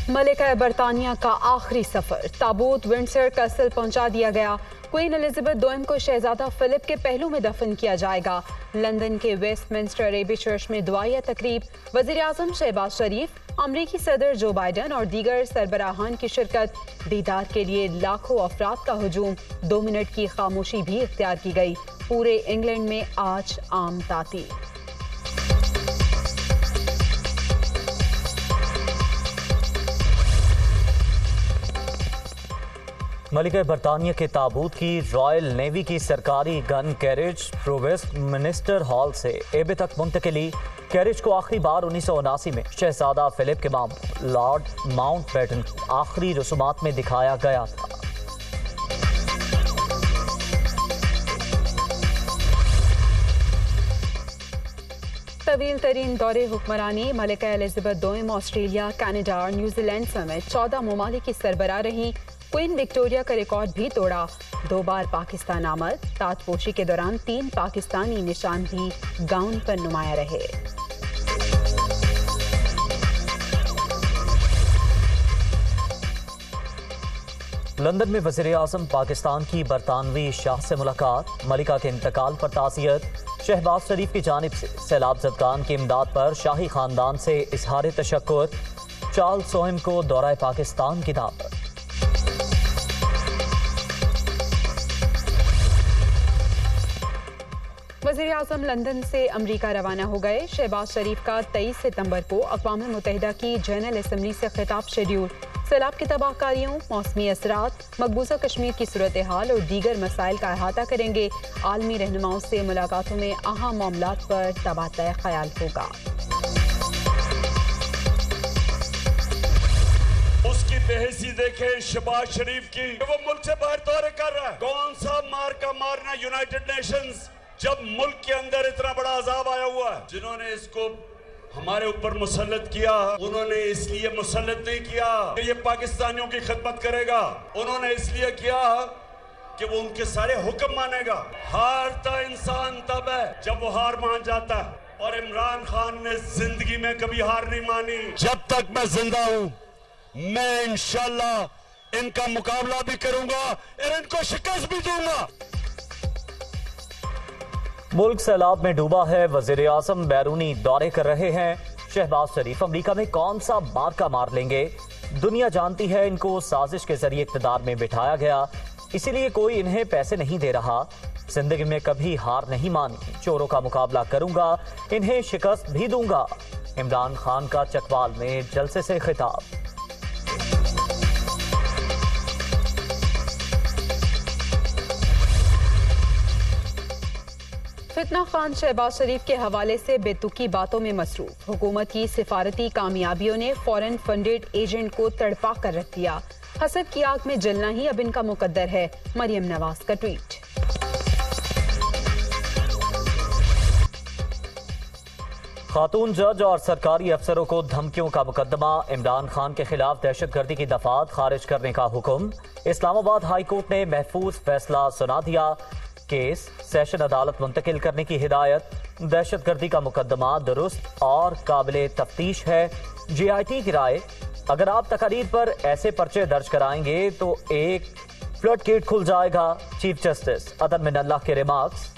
मलिका बरतानिया का आखिरी सफर, ताबूत विंडसर कैसल पहुंचा दिया गया। क्वीन एलिजाबेथ II को शहजादा फिलिप के पहलू में दफन किया जाएगा। लंदन के वेस्टमिंस्टर एबी चर्च में दुआया तकरीब, वजीर आजम शहबाज शरीफ, अमरीकी सदर जो बाइडन और दीगर सरबराहान की शिरकत। दीदार के लिए लाखों अफराद का हुजूम, 2 मिनट की खामोशी भी इख्तियार की गई। पूरे इंग्लैंड में आज आम तातील। मलिका बरतानिया के ताबूत की रॉयल नेवी की सरकारी गन कैरेज वेस्टमिंस्टर हॉल से एबे तक मुंतकिली। कैरेज को आखिरी बार 1979 में शहजादा फिलिप के मामू लॉर्ड माउंटबेटन आखिरी रसूमात में दिखाया गया था। तवील तरीन दौरे हुक्मरानी, मलिका एलिजाबेथ II ऑस्ट्रेलिया, कनाडा और न्यूजीलैंड समेत 14 ममालिक की सरबराह रही। क्वीन विक्टोरिया का रिकॉर्ड भी तोड़ा। 2 बार पाकिस्तान आमद, ताजपोशी के दौरान 3 पाकिस्तानी निशान भी गाउन पर नुमाया रहे। लंदन में वज़ीर आज़म पाकिस्तान की बरतानवी शाह से मुलाकात, मलिका के इंतकाल पर ताज़ियत। शहबाज शरीफ की जानिब से सैलाब ज़दगान की इमदाद पर शाही खानदान से इजहार तशक्कुर। चार्ल्स सोहम को दौरा पाकिस्तान की दावत। वज़ीर आज़म लंदन से अमरीका रवाना हो गए। शहबाज शरीफ का 23 सितंबर को अक़वाम मुत्तहिदा की जनरल असम्बली से खिताब शेड्यूल। सैलाब की तबाहकारियों, मौसमी असरात, मकबूजा कश्मीर की सूरत हाल और दीगर मसाइल का अहाता करेंगे। आलमी रहनुमाओं से मुलाकातों में अहम मामलात पर तबादला ख्याल होगा। उसकी बेहसी देखे शहबाज शरीफ की, वो मुल्क से बाहर दौरे कर रहा है। कौन सा मार का मारना यूनाइटेड नेशंस, जब मुल्क के अंदर इतना बड़ा अजाब आया हुआ है। जिन्होंने इसको हमारे ऊपर मुसल्लत किया, उन्होंने इसलिए मुसल्लत नहीं किया कि ये पाकिस्तानियों की खिदमत करेगा, उन्होंने इसलिए किया कि वो उनके सारे हुक्म मानेगा। हारता इंसान तब है जब वो हार मान जाता है, और इमरान खान ने जिंदगी में कभी हार नहीं मानी। जब तक मैं जिंदा हूं, मैं इंशाल्लाह इनका मुकाबला भी करूंगा और इनको शिकस्त भी दूंगा। मुल्क सैलाब में डूबा है, वज़ीर आज़म बैरूनी दौरे कर रहे हैं। शहबाज शरीफ अमरीका में कौन सा मार्का मार लेंगे? दुनिया जानती है इनको साजिश के जरिए इक़्तिदार में बिठाया गया, इसीलिए कोई इन्हें पैसे नहीं दे रहा। जिंदगी में कभी हार नहीं मानी, चोरों का मुकाबला करूंगा, इन्हें शिकस्त भी दूंगा। इमरान खान का चकवाल में जलसे से खिताब। फितना खान शहबाज शरीफ के हवाले से बेतुकी बातों में मसरूफ। हुकूमत की सिफारती कामयाबियों ने फॉरेन फंडेड एजेंट को तड़पा कर रख दिया। हसद की आग में जलना ही अब इनका मुकद्दर है। मरियम नवाज का ट्वीट। खातून जज और सरकारी अफसरों को धमकियों का मुकदमा, इमरान खान के खिलाफ दहशतगर्दी की दफात खारिज करने का हुक्म। इस्लामाबाद हाई कोर्ट ने महफूज फैसला सुना दिया। केस सेशन अदालत मुंतकिल करने की हिदायत। दहशतगर्दी का मुकदमा दुरुस्त और काबिले तफ्तीश है। JIT की राय, अगर आप तकरीर पर ऐसे पर्चे दर्ज कराएंगे तो एक फ्लड गेट खुल जाएगा। चीफ जस्टिस अदन मिनल्लाह के रिमार्क्स।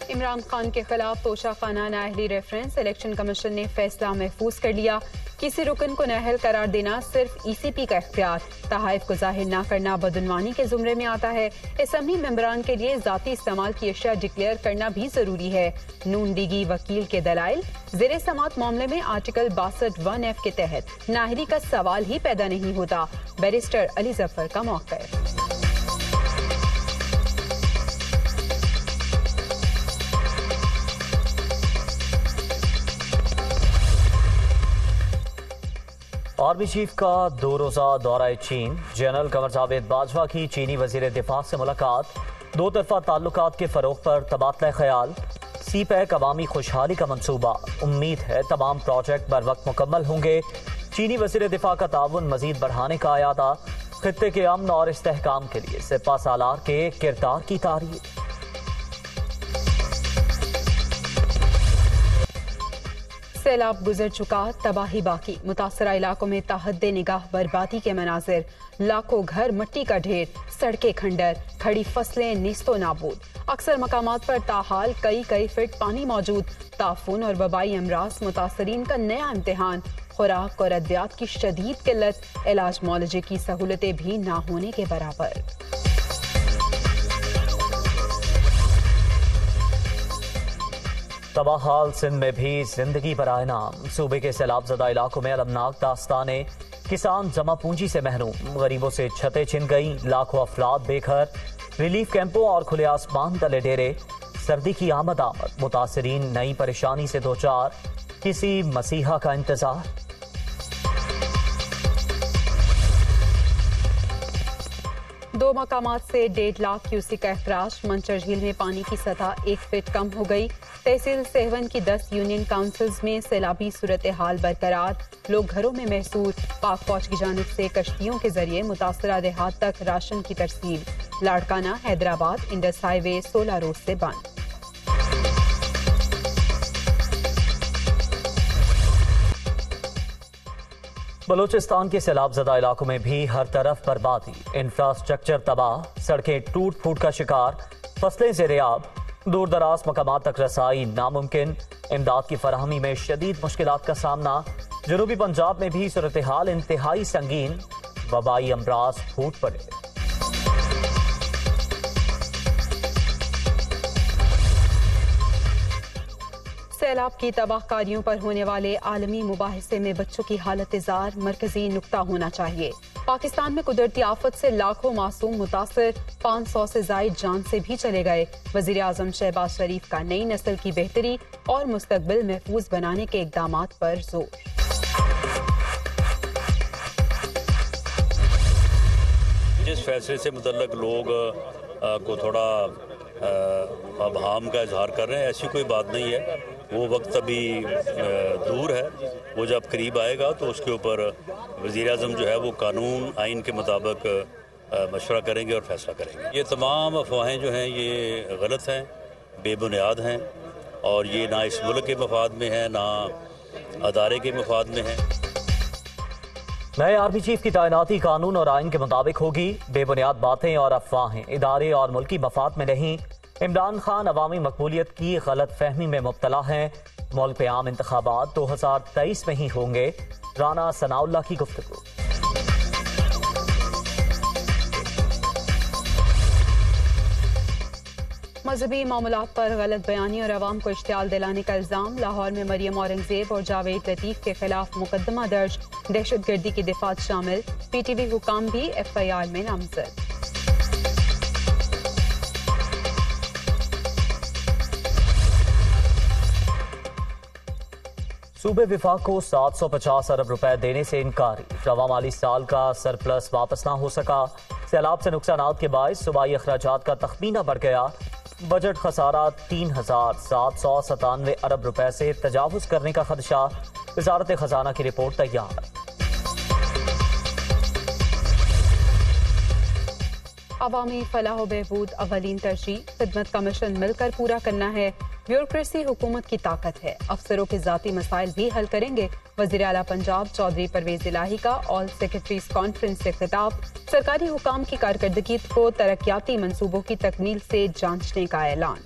इमरान खान के खिलाफ तोशाखाना नाअहली रेफरेंस, इलेक्शन कमीशन ने फैसला महफूज कर लिया। किसी रुकन को नाअहल करार देना सिर्फ ECP का इख्तियार। तहाइफ को जाहिर न करना बदउनवानी के जुमरे में आता है। असम्बली मेंबरान के लिए जाती इस्तेमाल की अशिया डिक्लेयर करना भी जरूरी है। नून लीगी वकील के दलाइल, ज़ेरे समात मामले में आर्टिकल 62(1)(f) के तहत नाअहली का सवाल ही पैदा नहीं होता। बैरिस्टर अली जफर का मौक़िफ़। आर्मी चीफ का 2 रोज़ा दौरा चीन, जनरल कमर जावेद बाजवा की चीनी वज़ीर दिफा से मुलाकात। 2 तरफ़ा ताल्लुकात के फ़रोग़ पर तबादला ख्याल। CPEC अवामी खुशहाली का मंसूबा, उम्मीद है तमाम प्रोजेक्ट बर वक्त मुकम्मल होंगे। चीनी वज़ीर दिफा का ताउन मज़ीद बढ़ाने का अयादा। खित्ते के अमन और इस्तेहकाम के लिए सिपा सालार के किरदार की तारीफ। सैलाब गुजर चुका, तबाही बाकी। मुतासरा इलाकों में ताहद्दे निगाह बर्बादी के मनाजिर। लाखों घर मिट्टी का ढेर, सड़कें खंडर, खड़ी फसलें नीस्तो नाबूद। अक्सर मकामात पर ताहाल कई फीट पानी मौजूद। ताफून और वबाई अमराज मुतासरीन का नया इम्तिहान। खुराक और अद्वियात की शदीद किल्लत, इलाज मौलजे की सहूलतें भी ना होने के बराबर। तबाह हाल सिंध में भी जिंदगी बराए नाम। सूबे के सैलाब ज़दा इलाकों में अलमनाक दास्ताने। किसान जमा पूंजी से महरूम, गरीबों से छतें छिन गई, लाखों अफराद बेघर। रिलीफ कैंपों और खुले आसमान तले डेरे। सर्दी की आमद मुतासरीन नई परेशानी से दो चार। किसी मसीहा का इंतजार। दो मकामात से 1.5 लाख क्यूसिक का अखराज। मंचर झील में पानी की सतह 1 फीट कम हो गई। तहसील सेहवन की 10 यूनियन काउंसिल्स में सैलाबी सूरत हाल बरकरार। लोग घरों में महसूर। पाक फौज की जानिब से कश्तियों के जरिए मुतासरा देहात तक राशन की तरसील। लाड़काना, हैदराबाद इंडस हाईवे 16 रोज से बंद। बलूचिस्तान के सैलाब ज़दा इलाकों में भी हर तरफ बर्बादी। इंफ्रास्ट्रक्चर तबाह, सड़कें टूट फूट का शिकार, फसलें ज़ेर-ए-आब। दूर दराज मकामात तक रसाई नामुमकिन। इमदाद की फराहमी में शदीद मुश्किलात का सामना। जनूबी पंजाब में भी सूरत हाल इंतहाई संगीन। वबाई अमराज फूट पड़े। सैलाब की तबाहकारियों पर होने वाले आलमी मुबाहिसे में बच्चों की हालत जार मरकजी नुक्ता होना चाहिए। पाकिस्तान में कुदरती आफत से लाखों मासूम मुतासर, 500 से जायद जान से भी चले गए। वजीर आजम शहबाज शरीफ का नई नस्ल की बेहतरी और मुस्तकबिल महफूज बनाने के इकदामात पर जोर। जिस फैसले से मुतल्लक लोग को थोड़ा अभाम का इजहार कर रहे हैं, ऐसी कोई बात नहीं है। वो वक्त अभी दूर है, वो जब करीब आएगा तो उसके ऊपर वज़ीर आज़म जो है वो कानून आइन के मुताबिक मशवरा करेंगे और फैसला करेंगे। ये तमाम अफवाहें जो हैं ये गलत हैं, बेबुनियाद हैं और ये ना इस मुल्क के मफाद में है ना अदारे के मफाद में है। नए आर्मी चीफ की तैनाती कानून और आइन के मुताबिक होगी। बेबुनियाद बातें और अफवाहें इदारे और मुल्की मफाद में नहीं। इमरान खान अवामी मकबूलियत की गलत फहमी में मुब्तला हैं। मुल्क पे आम इंतखाबात 2023 में ही होंगे। राना सनाउल्लाह की गुफ्तगू। मजहबी मामलात पर गलत बयानी और अवाम को इश्तियाल दिलाने का इल्जाम। लाहौर में मरियम औरंगजेब और जावेद लतीफ के खिलाफ मुकदमा दर्ज। दहशतगर्दी की दिफात शामिल। PTV हुकाम भी FIR में नामजद। सूबे विफाक को 750 अरब रुपए देने से इनकारी। रवा माली साल का सरप्लस वापस ना हो सका। सैलाब से नुकसानात के बायस सूबाई अखराजात का तखमीना बढ़ गया। बजट खसारा 3,797 अरब रुपए से तजावुज करने का खदशा। वजारत खजाना की रिपोर्ट तैयार। अवामी फलाह व बहबूद अवलीन तरजीह। खिदमत का मिशन मिलकर पूरा करना है। ब्यूरोक्रेसी हुकूमत की ताकत है। अफसरों के जाती मसाइल भी हल करेंगे। वज़ीर आला पंजाब चौधरी परवेज इलाही का ऑल सेक्रेटरीज कॉन्फ्रेंस से खिताब। सरकारी हुकाम की कारकर्दगी को तरक्याती मंसूबों की तकमील से जांचने का ऐलान।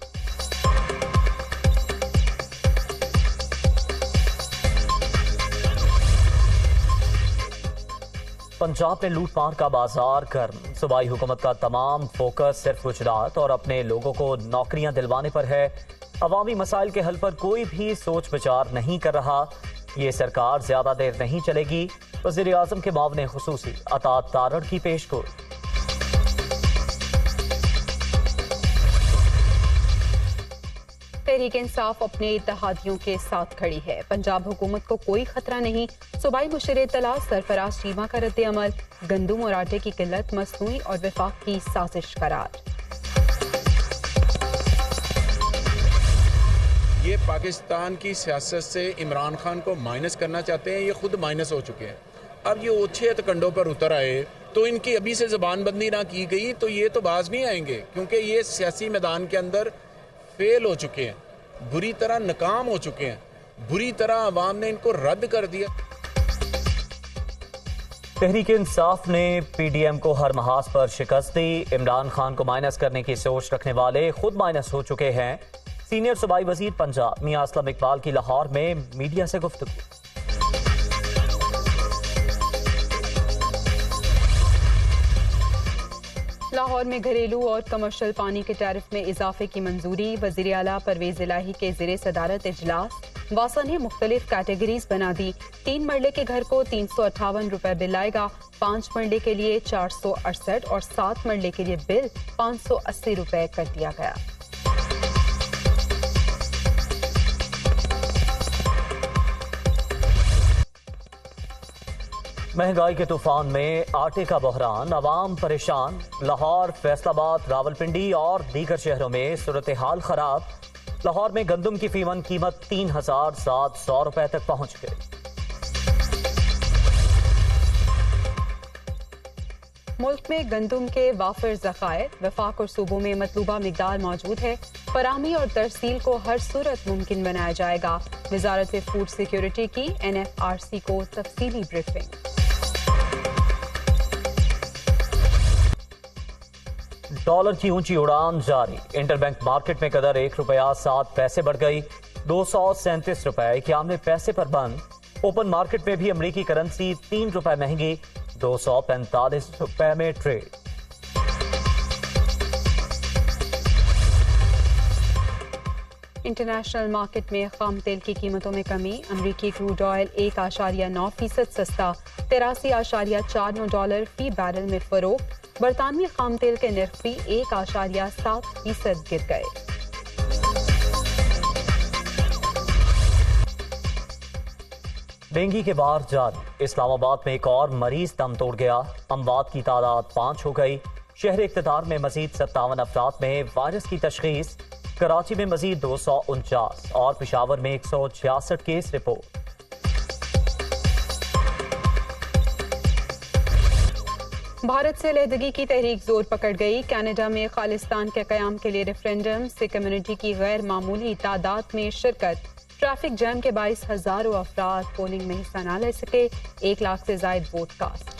पंजाब में लूट मार का बाजार गर्म। सूबाई हुकूमत का तमाम फोकस सिर्फ गुजरात और अपने लोगों को नौकरियां दिलवाने पर है। अवामी मसाइल के हल पर कोई भी सोच विचार नहीं कर रहा। ये सरकार ज्यादा देर नहीं चलेगी। वज़ीर आज़म के मामले खुसूसी अतात तारड़ की पेशगोई। तहरीक इंसाफ अपने इत्तेहादियों के साथ खड़ी है। पंजाब हुकूमत को कोई खतरा नहीं। सूबाई मुशीर इत्तला सरफराज चीमा का रद्द अमल। गंदुम और आटे की किल्लत मसनूई और विफाक की साजिश करार। ये पाकिस्तान की सियासत से इमरान खान को माइनस करना चाहते हैं। ये खुद माइनस हो चुके हैं। अब ये ओछे तकंडों पर उतर आए तो इनकी अभी से ज़बानबंदी ना की गई तो ये तो बाज नहीं आएंगे, क्योंकि ये सियासी मैदान के अंदर फेल हो चुके हैं, बुरी तरह नाकाम हो चुके हैं। बुरी तरह अवाम ने इनको रद्द कर दिया। तहरीक इंसाफ ने पीडीएम को हर महाज पर शिकस्त दी। इमरान खान को माइनस करने की सोच रखने वाले खुद माइनस हो चुके हैं। सीनियर सूबाई वजीर पंजाब मियां असलम इकबाल की लाहौर में मीडिया से गुफ्तगू। लाहौर में घरेलू और कमर्शियल पानी के टैरिफ में इजाफे की मंजूरी। वजीर आला परवेज इलाही के ज़ेरे सदारत इजलास। वासा ने मुख्तलिफ कैटेगरीज बना दी। 3 मरले के घर को 358 रुपए बिल आएगा। 5 मरले के लिए 468 और 7 मरले के लिए बिल 580 रुपए कर दिया गया। महंगाई के तूफान में आटे का बहरान, अवाम परेशान। लाहौर, फैसलाबाद, रावलपिंडी और दीगर शहरों में सूरत हाल खराब। लाहौर में गंदम की फीमन कीमत 3,700 रुपए तक पहुंच गई। मुल्क में गंदम के वाफिर ज़खायर, वफाक और सूबों में मतलूबा मिकदार मौजूद है। फराहमी और तरसील को हर सूरत मुमकिन बनाया जाएगा। वजारत फूड सिक्योरिटी की NFRC को तफसीली ब्रीफिंग। डॉलर की ऊंची उड़ान जारी। इंटरबैंक मार्केट में कदर ₹1.07 बढ़ गई। 237 रुपए 91 पैसे पर बंद। ओपन मार्केट में भी अमरीकी करेंसी 3 रुपए महंगी, 245 रुपए में ट्रेड। इंटरनेशनल मार्केट में खाम तेल की कीमतों में कमी। अमरीकी क्रूड ऑयल 1.9% सस्ता, $83.49 फी बैरल में फरोख्त। बरतानवी खाम तेल के निर्ख भी 1.7% गिर गए। डेंगू के बार जारी। इस्लामाबाद में एक और मरीज दम तोड़ गया। अमवात की तादाद 5 हो गई। शहर इक़्तिदार में मजीद 57 अफराद में वायरस की तशखीस। कराची में मजीद 249 और पेशावर में 166 केस रिपोर्ट। भारत से अलहदगी की तहरीक जोर पकड़ गई। कनाडा में खालिस्तान के क़याम के लिए रेफरेंडम से कम्युनिटी की गैर मामूली तादाद में शिरकत। ट्रैफिक जैम के बाइस हजारों अफराद पोलिंग में हिस्सा न ले सके। 1 लाख से जायद वोट कास्ट।